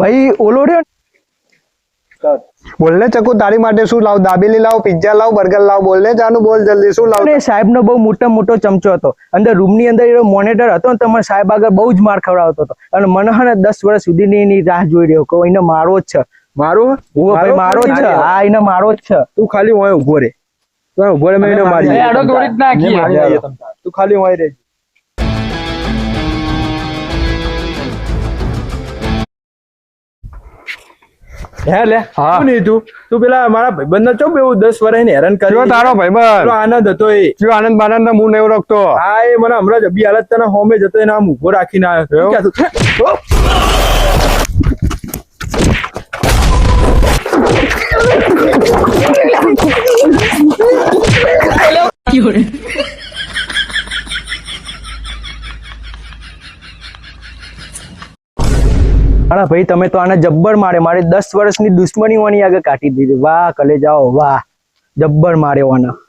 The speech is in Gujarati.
ભાઈ ઓલો રે બોલને ચકુ તારી માટે શું લાવ દાબેલી લાવ પિઝા લાવ બર્ગર લાવ બોલને જાનું બોલ જલ્દી શું લાવ સાહેબ નો બહુ મોટો ચમચો હતો અંદર રૂમ ની અંદર એનો મોનિટર હતો ને તમારે સાહેબ આગળ બહુ જ માર ખવડાવતો હતો અને મને હે ને 10 વર્ષ સુધી એની રાહ જોઈ રહ્યો કે એને મારો જ છે મારો ભાઈ મારો જ છે હા એને મારો જ છે તું ખાલી ઓય ઉભો રે મેં એને મારી આડો દોડી જ નાખી તું ખાલી ઓય રે હે લે શું નહીં તું પેલા મારા ભાઈબંધ ને ચોપ એવું 10 વર્ષ ને હેરાન કર્યો તારો ભાઈબંધ આનંદ હતો એ જો આનંદ બાનંદ હું નહીં રાખતો હા એ મને હમણાં જ હાલત તને હોમે જતો એને આમ ઉભો રાખીને આવ્યો ભાઈ તમે તો આને જબ્બર મારે 10 વર્ષની દુશ્મની ઓની આગળ કાઢી દીધી વાહ કલે જાઓ વાહ જબ્બર માર્યો આને